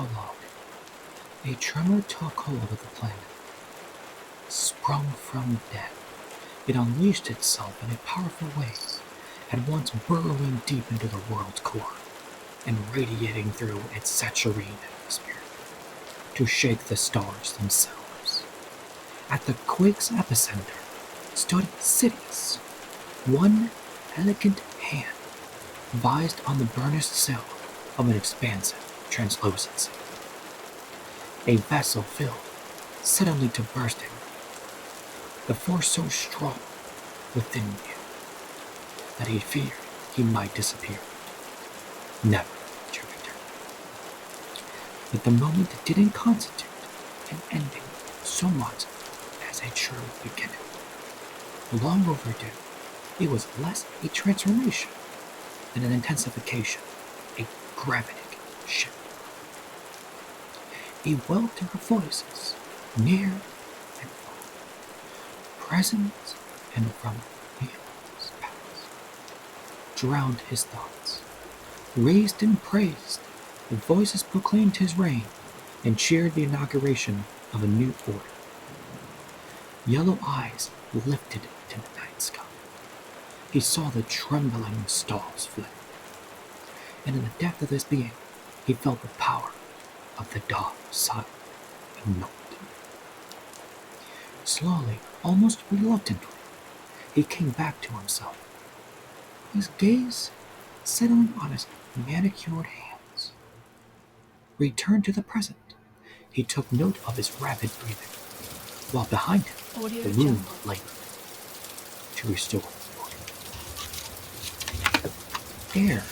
prologue, a tremor took hold of the planet. Sprung from the dead, it unleashed itself in a powerful way, at once burrowing deep into the world's core and radiating through its saturine atmosphere to shake the stars themselves. At the quake's epicenter stood Sidious, one elegant hand vised on the burnished sill of an expansive translucency. A vessel filled suddenly to bursting, the force so strong within you that he feared he might disappear, never to return. But the moment didn't constitute an ending so much as a true beginning. Long overdue, it was less a transformation than an intensification, a gravitic shift. A welter of voices, near and far, present and from eons past, drowned his thoughts. Raised and praised, the voices proclaimed his reign and cheered the inauguration of a new order. Yellow eyes lifted to the night sky. He saw the trembling stars flare, and in the depth of his being, he felt the power of the dark side ignited. Slowly, almost reluctantly, he came back to himself, his gaze settling on his manicured hands. Returned to the present, he took note of his rapid breathing, while behind him the moon labored to restore order. Air,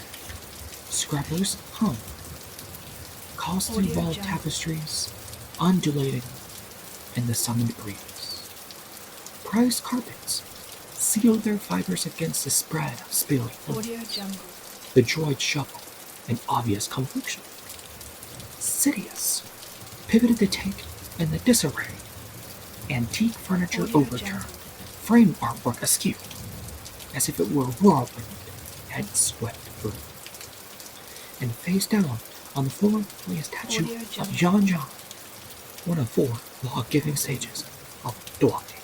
scrubbers hum, costly wall tapestries undulating in the summoned breeze. Prized carpets sealed their fibers against the spread of spilling films. The droid shuffled in obvious confliction. Sidious pivoted the take in the disarray. Antique furniture overturned, frame artwork askew, as if it were a whirlwind had swept through. And face down on the floor lay a statue of Jan Jan, one of 4 law-giving sages of Dwati.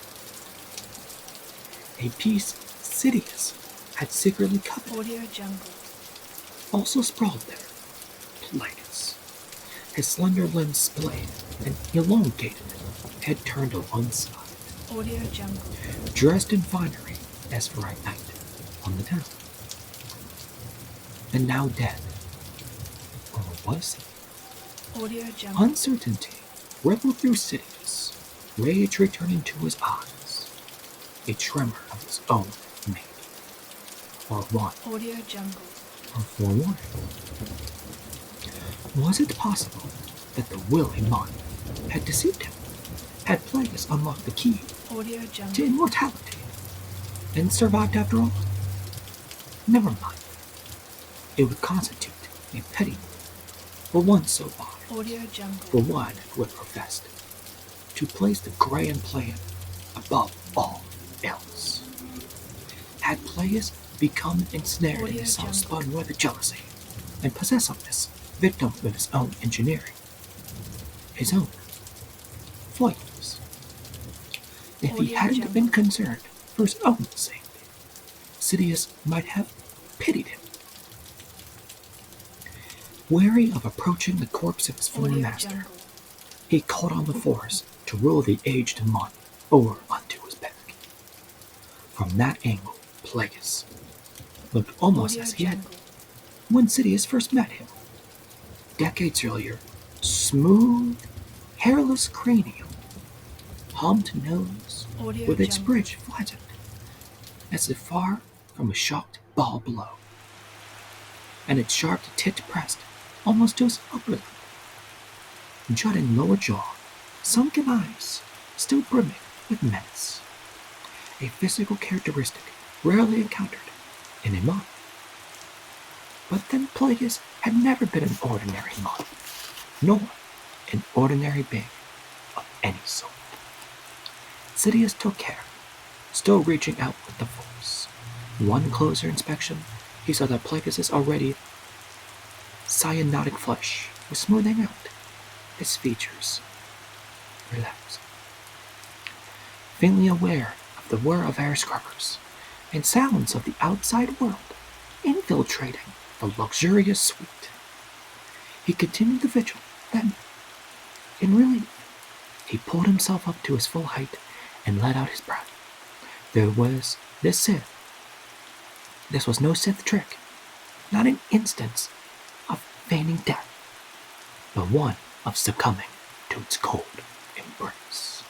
A piece Sidious had secretly coveted. Also sprawled there, Plagueis, his slender limbs splayed and elongated, head turned to one side, dressed in finery as for a night on the town. And now dead. Or was he? Uncertainty rippled through Sidious, rage returning to his eyes, a tremor of his own making. Or one. Or forewarning. Was it possible that the willing mind had deceived him? Had Plagueis unlocked the key to immortality and survived after all? Never mind. It would constitute a petty for one so wise, for one who had professed to place the grand plan above all else. Had Plagueis become ensnared in his self-spun web of jealousy and possessiveness, victim of his own engineering, his own foibles? If he hadn't been concerned for his own sake, Sidious might have pitied him. Wary of approaching the corpse of his former master, he called on the Force to roll the aged monk over onto his back. From that angle, Plagueis looked almost as he had when Sidious first met him. Decades earlier, smooth, hairless cranium, humped nose with its bridge flattened, as if far from a shocked ball below, and its sharp tit pressed almost to his upper lip. Jutting lower jaw, sunken eyes, still brimming with menace. A physical characteristic rarely encountered in a monk. But then Plagueis had never been an ordinary monk, nor an ordinary being of any sort. Sidious took care, still reaching out with the Force. One closer inspection, he saw that Plagueis' already cyanotic flesh was smoothing out, his features relaxed. Faintly aware of the whir of air scrubbers and sounds of the outside world infiltrating the luxurious suite, he continued the vigil. Then, in relief, he pulled himself up to his full height and let out his breath. There was this Sith. This was no Sith trick, not an instance of feigning death, but one of succumbing to its cold embrace.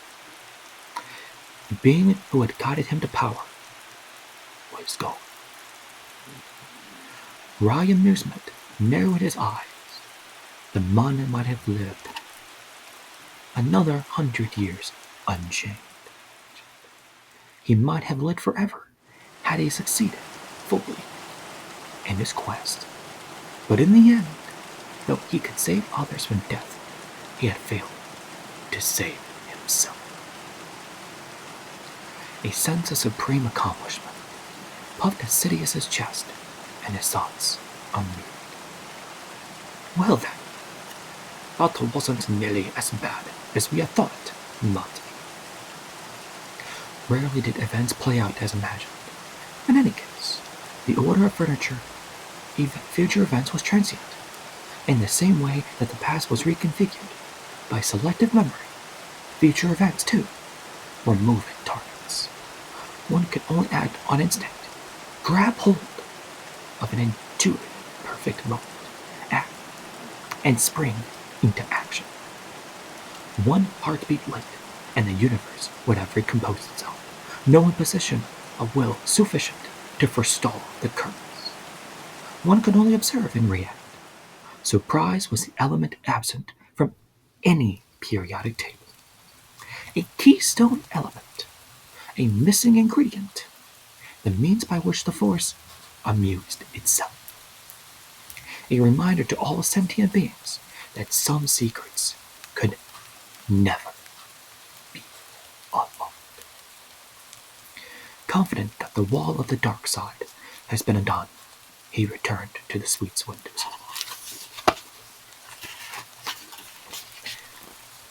The being who had guided him to power was gone. Wry amusement narrowed his eyes. The man might have lived another 100 years unchanged. He might have lived forever had he succeeded fully in his quest. But in the end, though he could save others from death, he had failed to save himself. A sense of supreme accomplishment puffed at Sidious's chest, and his thoughts unmoved. Well then, that wasn't nearly as bad as we had thought it might be. Rarely did events play out as imagined. In any case, the order of future events was transient, in the same way that the past was reconfigured by selective memory. Future events, too, were moving targets. One could only act on instinct, grab hold of an intuitive, perfect moment, act, and spring into action. One heartbeat late, and the universe would have recomposed itself, no imposition of will sufficient to forestall the currents. One could only observe and react. Surprise was the element absent from any periodic table. A keystone element, a missing ingredient, the means by which the Force amused itself. A reminder to all sentient beings that some secrets could never be unlocked. Confident that the wall of the dark side has been undone, he returned to the suite's windows.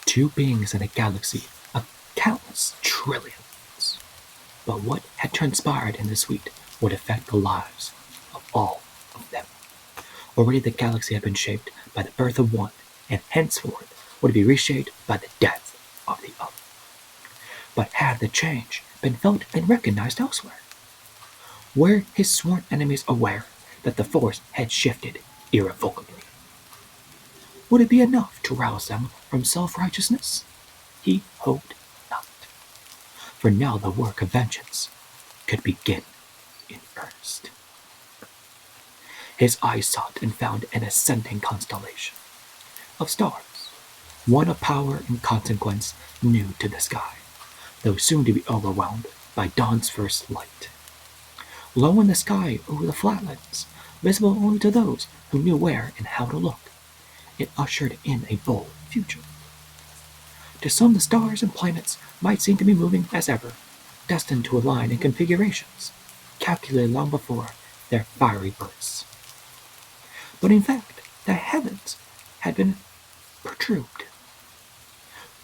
Two beings in a galaxy of countless trillions. But what had transpired in the suite would affect the lives of all of them. Already the galaxy had been shaped by the birth of one, and henceforth would be reshaped by the death of the other. But had the change been felt and recognized elsewhere? Were his sworn enemies aware that the Force had shifted irrevocably? Would it be enough to rouse them from self-righteousness? He hoped not. For now the work of vengeance could begin in earnest. His eyes sought and found an ascending constellation of stars, one of power and consequence new to the sky, though soon to be overwhelmed by dawn's first light. Low in the sky over the flatlands, visible only to those who knew where and how to look, it ushered in a bold future. To some the stars and planets might seem to be moving as ever, destined to align in configurations, calculated long before their fiery births. But in fact, the heavens had been perturbed,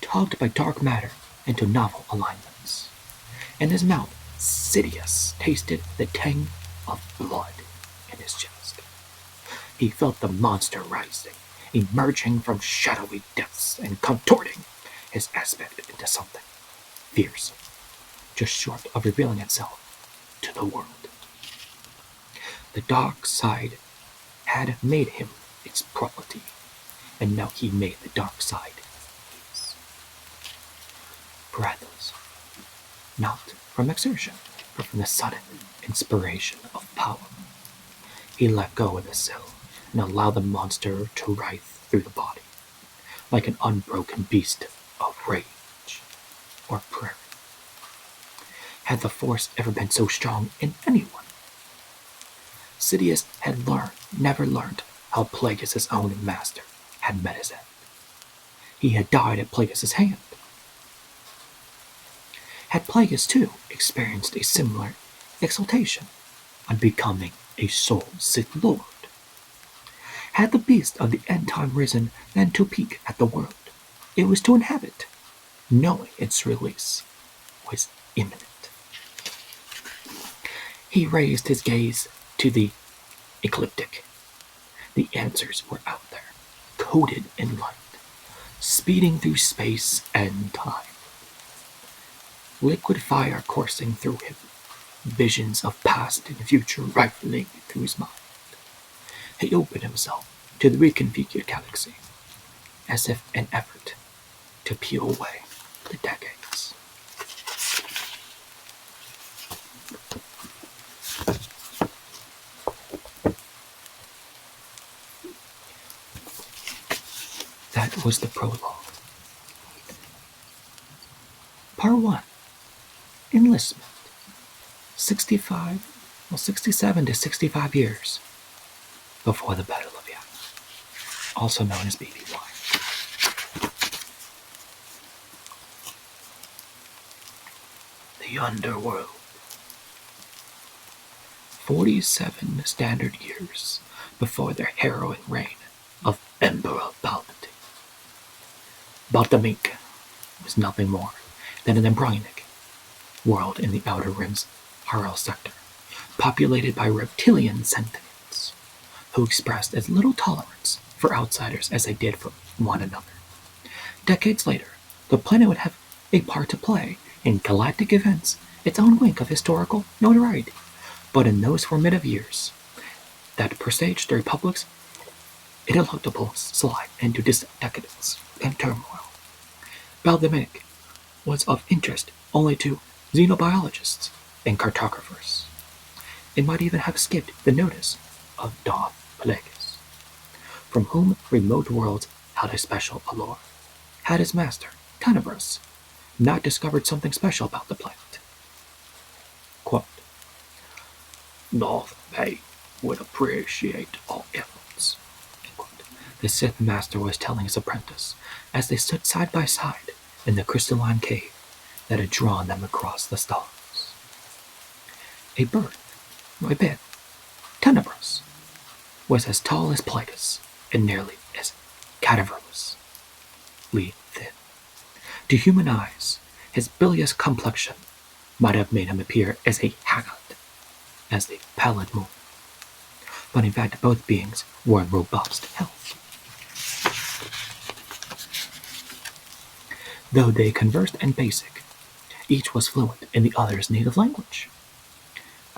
tugged by dark matter into novel alignments. In his mouth, Sidious tasted the tang of blood in his chest. He felt the monster rising, emerging from shadowy depths and contorting his aspect into something fierce, just short of revealing itself to the world. The dark side had made him its property, and now he made the dark side his. Breathless, not from exertion, but from the sudden inspiration of power, he let go of the sill and allowed the monster to writhe through the body, like an unbroken beast of rage or prairie. Had the Force ever been so strong in anyone? Sidious had never learned how Plagueis' own master had met his end. He had died at Plagueis' hand. Had Plagueis, too, experienced a similar exultation on becoming a sole Sith Lord? Had the beast of the end time risen then to peek at the world, it was to inhabit, knowing its release was imminent. He raised his gaze to the ecliptic. The answers were out there, coated in light, speeding through space and time. Liquid fire coursing through him, visions of past and future rifling through his mind. He opened himself to the reconfigured galaxy, as if an effort to peel away the decades. That was the prologue. Part 1. Enlistment. 67 to 65 years before the Battle of Yavin, also known as BB-1. The Underworld. 47 standard years before the harrowing reign of Emperor Palpatine. Baltamink was nothing more than an embryonic world in the Outer Rim's Harel sector, populated by reptilian sentients, who expressed as little tolerance for outsiders as they did for one another. Decades later, the planet would have a part to play in galactic events, its own wink of historical notoriety. But in those formative years that presaged the Republic's ineluctable slide into decadence and turmoil, Baltamink was of interest only to xenobiologists and cartographers. It might even have skipped the notice of Darth Plagueis, from whom remote worlds held a special allure. Had his master, Tenebrous, not discovered something special about the planet? Quote, Darth Plagueis would appreciate all efforts, the Sith master was telling his apprentice as they stood side by side in the crystalline cave that had drawn them across the stars. A bird, Tenebrous, was as tall as Plagueis and nearly as cadaverously thin. To human eyes, his bilious complexion might have made him appear as haggard as the pallid moon, but in fact both beings were in robust health. Though they conversed in Basic, each was fluent in the other's native language.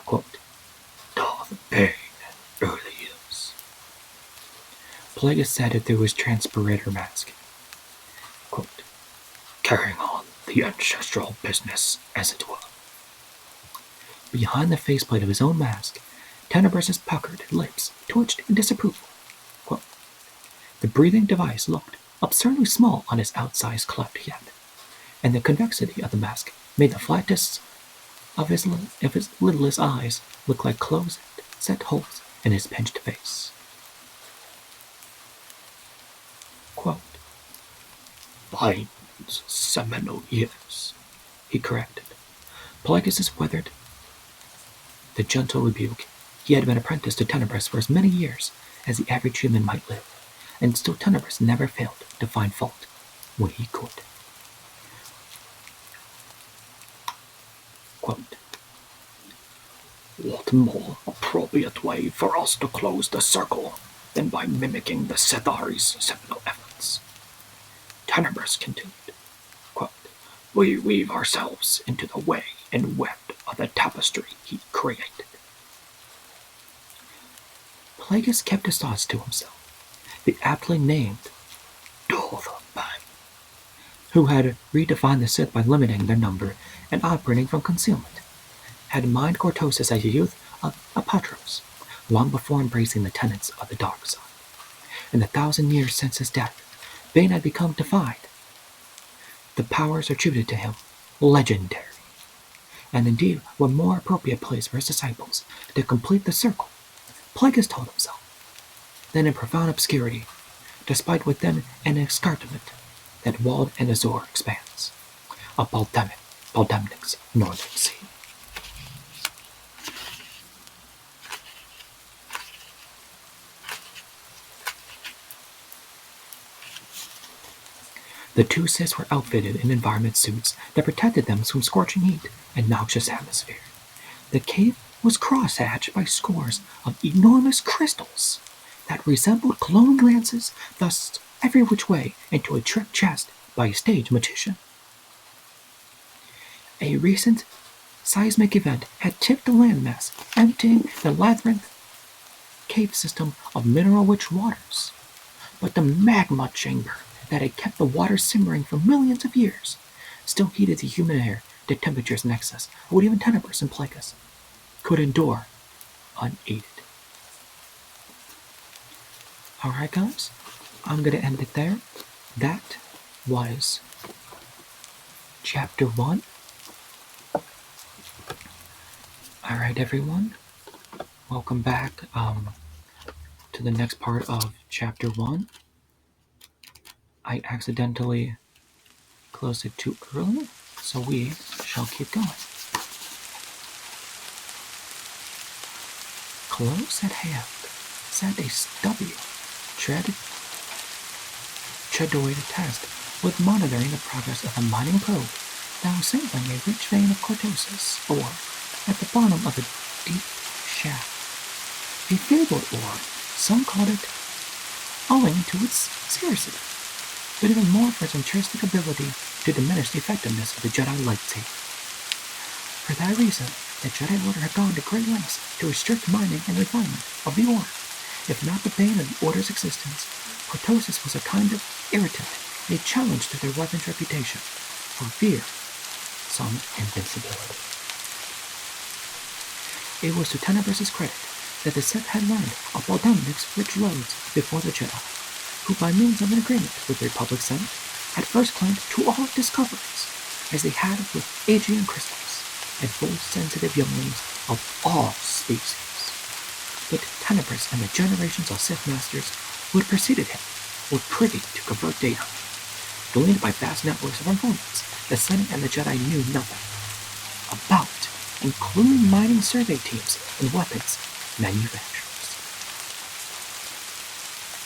Quote, Darth Bane, early years. Plagueis said it through his transpirator mask. Quote, carrying on the ancestral business, as it were. Behind the faceplate of his own mask, Tenebrous's puckered lips twitched in disapproval. Quote, the breathing device looked absurdly small on his outsized cleft head, and the convexity of the mask made the flat discs of his lidless eyes look like closed-set holes in his pinched face. Quote, Bane's seminal years, he corrected. Plagueis weathered the gentle rebuke. He had been apprenticed to Tenebrous for as many years as the average human might live, and still Tenebrous never failed to find fault when he could. Quote, what more appropriate way for us to close the circle than by mimicking the Sithari's seminal efforts? Tenebrous continued, quote, we weave ourselves into the way and web of the tapestry he created. Plagueis kept his thoughts to himself. The aptly named Darth Bane, who had redefined the Sith by limiting their number and operating from concealment, had mined cortosis as a youth of Apatros, long before embracing the tenets of the dark side. In the 1,000 years since his death, Bane had become defied. The powers attributed to him, legendary, and indeed were more appropriate place for his disciples to complete the circle, Plagueis told himself. Then in profound obscurity, despite within an escarpment that walled an azure expanse, of Baltamnik's northern sea. The two Siths were outfitted in environment suits that protected them from scorching heat and noxious atmosphere. The cave was cross-hatched by scores of enormous crystals that resembled glowing lances thrust every which way into a trick chest by a stage magician. A recent seismic event had tipped the landmass, emptying the labyrinth cave system of mineral-rich waters. But the magma chamber that had kept the water simmering for millions of years still heated the humid air to temperatures in excess of what even Tenebrous and Plagueis could endure unaided. Alright guys, I'm going to end it there. That was Chapter 1. Alright everyone, welcome back to the next part of Chapter 1. I accidentally closed it too early, so we shall keep going. Close at hand sat a stubby, treadoid tasked with monitoring the progress of a mining probe that was sampling a rich vein of cortosis ore at the bottom of a deep shaft. A fabled ore, some called it owing to its scarcity, but even more for its intrinsic ability to diminish the effectiveness of the Jedi lightsaber. For that reason, the Jedi Order had gone to great lengths to restrict mining and refinement of the ore. If not the bane of the Order's existence, cortosis was a kind of irritant, a challenge to their weapon's reputation, for fear, some invincibility. It was to Tenebrous' credit that the Sith had learned of Baldomnic's rich lodes before the Jedi, who by means of an agreement with the Republic Senate had first claimed to all discoveries, as they had with Aegean crystals, and full sensitive younglings of all species. But Tenebrous and the generations of Sith Masters who had preceded him were privy to covert data. Gleaned by vast networks of informants, the Senate and the Jedi knew nothing about, including mining survey teams and weapons manufacturers.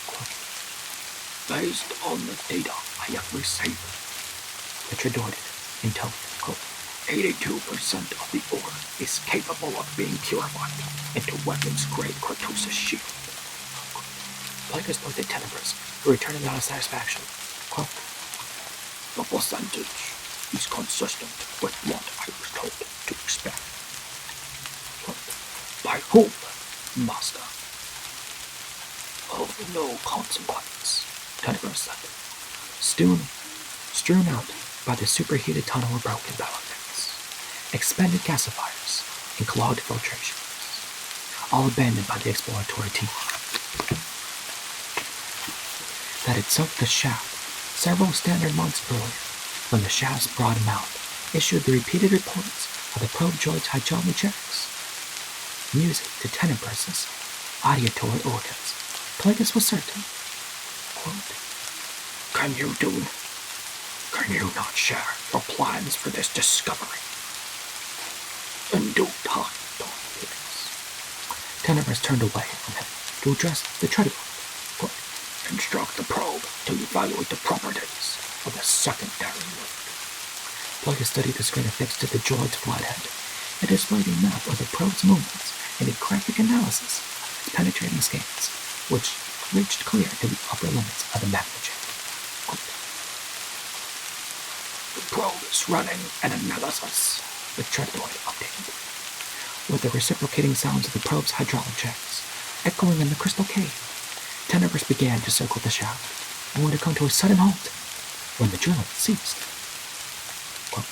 Quote, based on the data I have received, the Tredoided intelligent, quote, 82% of the ore is capable of being purified into weapons-grade cortosis shield. Plagueis looked at Tenebrous, who returned without satisfaction. Quote, the percentage is consistent with what I was told to expect. Quote, by whom, Master? Of no consequence, Tenebrous said. Strewn out by the superheated tunnel of broken power pits, expended gasifiers, and clogged filtrations, all abandoned by the exploratory team that had sunk the shaft several standard months earlier, when the shaft's broad mouth issued the repeated reports of the probe droid's hydraulic checks. Music to Tenebrous's auditory organs, Plagueis was certain. Quote, Can you not share your plans for this discovery? In due time, Darth Plagueis. Tenebrous turned away from him to address the Treadoid. Instruct the probe to evaluate the properties of the secondary link. Plagueis studied the screen affixed to the droid's flathead. It displayed a map of the probe's movements and a graphic analysis of its penetrating scans, which reached clear to the upper limits of the magma chamber. The probe is running an analysis, the Treadoid updated, with the reciprocating sounds of the probe's hydraulic checks echoing in the crystal cave. Tenebrous began to circle the shaft, only to come to a sudden halt when the drilling ceased. Quote,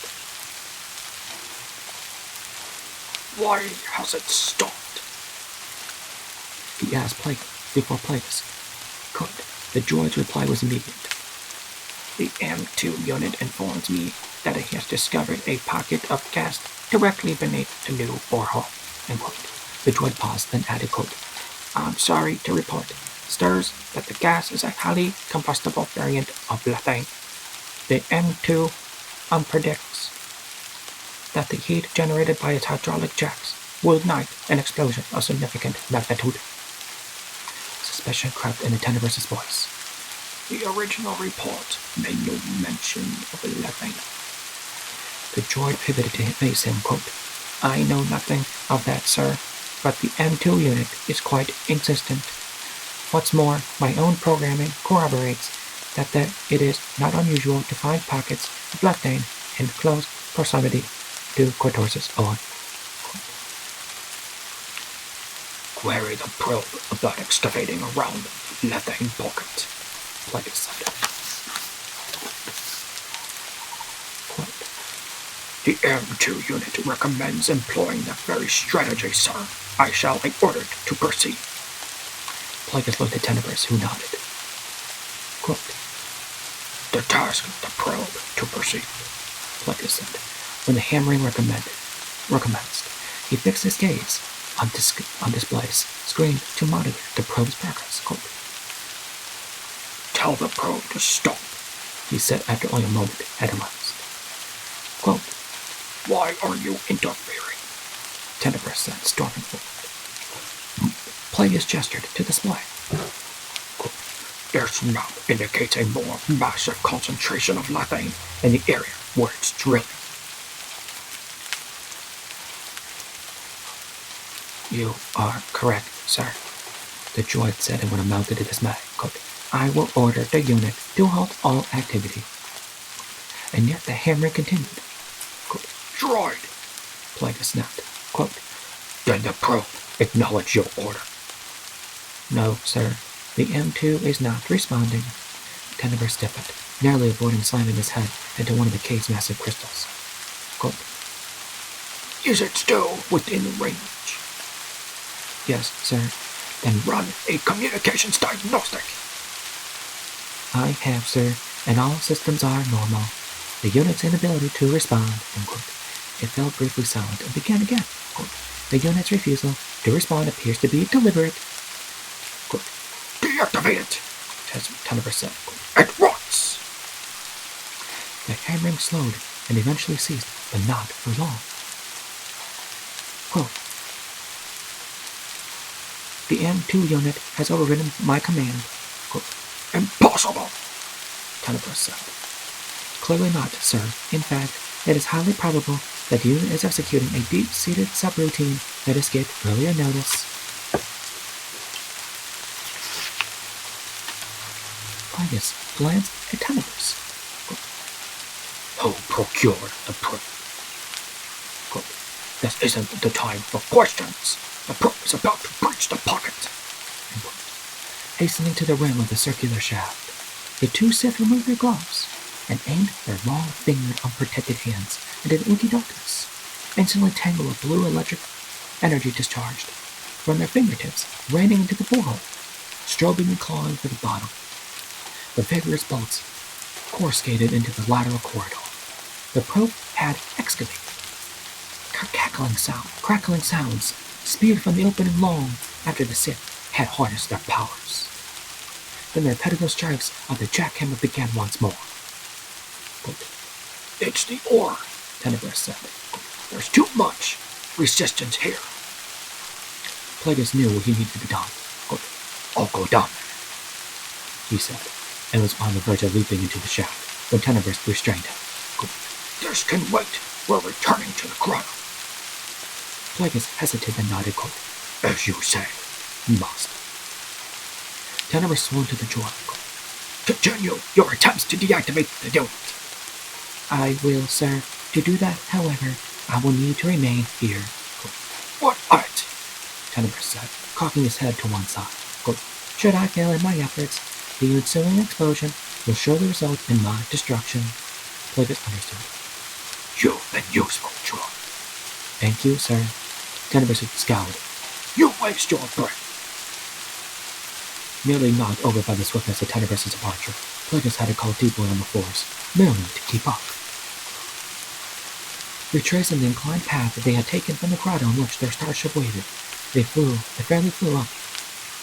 why has it stopped? He asked before Plagueis could. The droid's reply was immediate. The M2 unit informs me that it has discovered a pocket of gas directly beneath the new borehole. End quote. The droid paused, then added, quote, I'm sorry to report, stirs that the gas is a highly combustible variant of methane. The M2 predicts that the heat generated by its hydraulic jacks will ignite an explosion of significant magnitude. Suspicion crept into Tenebrous's voice. The original report made no mention of Lethane. The droid pivoted to face him, quote, I know nothing of that, sir, but the M2 unit is quite existent. What's more, my own programming corroborates that it is not unusual to find pockets of Lethane in close proximity to Cortosis on. Query the probe about excavating around the Lethane pocket, Plagueis said. Quote, the M2 unit recommends employing that very strategy, sir. I shall be ordered to proceed. Plagueis looked at Tenebrous, who nodded. Quote, the task of the probe to proceed, Plagueis said. When the hammering recommenced, he fixed his gaze on display's screen to monitor the probe's progress. Quote, tell the probe to stop, he said after only a moment had elapsed. Quote, why are you interfering? Tenebrous said, storming forward. Plagueis gestured to display. Quote, this map indicates a more massive concentration of Lethane in the area where it's drilling. You are correct, sir, the droid said in what amounted to dismay. Quote, I will order the unit to halt all activity. And yet the hammering continued. Quote, droid, Plagueis snapped. Quote, then the probe acknowledge your order. No, sir, the M2 is not responding. Tenebrous stiffened, narrowly avoiding slamming his head into one of the cave's massive crystals. Quote, is it still within range? Yes, sir. Then run a communications diagnostic. I have, sir, and all systems are normal. The unit's inability to respond, unquote. It fell briefly silent and began again. Quote, the unit's refusal to respond appears to be deliberate. Quote, deactivate it, Tenebrous said. Quote, at once. The hammering slowed and eventually ceased, but not for long. Quote, the M2 unit has overridden my command. Quote, impossible, Tenebrous said. Clearly not, sir. In fact, it is highly probable that the unit is executing a deep-seated subroutine that escaped earlier notice. Plagueis glanced at Tenebrous. Who procured the probe? Quote, this isn't the time for questions. The probe is about to breach the pocket. Hastening to the rim of the circular shaft, the two Sith removed their gloves and aimed their long-fingered, unprotected hands into the inky darkness. Instantly, a tangle of blue electric energy discharged from their fingertips, raining into the borehole, strobing and clawing for the bottom. The vigorous bolts coruscated into the lateral corridor. The probe had excavated. Crackling sounds spewed from the opening long after the Sith had harnessed their powers. Then the repetitive strikes of the jackhammer began once more. Quote, it's the ore, Tenebrous said. There's too much resistance here. Plagueis knew what he needed to be done. Quote, I'll go down there, he said, and was on the verge of leaping into the shaft when Tenebrous restrained him. Quote, this can wait. We're returning to the grotto. Plagueis hesitated and nodded. Quote, as you say, must. Tenebrous swung to the droid. Continue your attempts to deactivate the unit. I will, sir. To do that, however, I will need to remain here. Quote, what? Tenebrous said, cocking his head to one side. Quote, should I fail in my efforts, the ensuing explosion will surely result in my destruction. Plagueis understood. You've been useful, droid. Thank you, sir. Tenebrous scowled. You waste your breath. Nearly knocked over by the swiftness of Tenebrous' departure, Plagueis had to call deeply on the force, merely to keep up. Retracing the inclined path that they had taken from the grotto in which their starship waited, they fairly flew up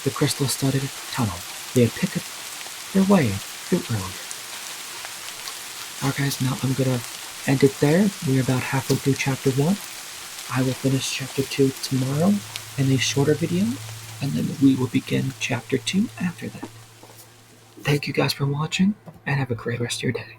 the crystal-studded tunnel they had picked their way through earlier. Alright guys, now I'm gonna end it there. We're about halfway through chapter 1. I will finish chapter 2 tomorrow in a shorter video, and then we will begin chapter 2 after that. Thank you guys for watching, and have a great rest of your day.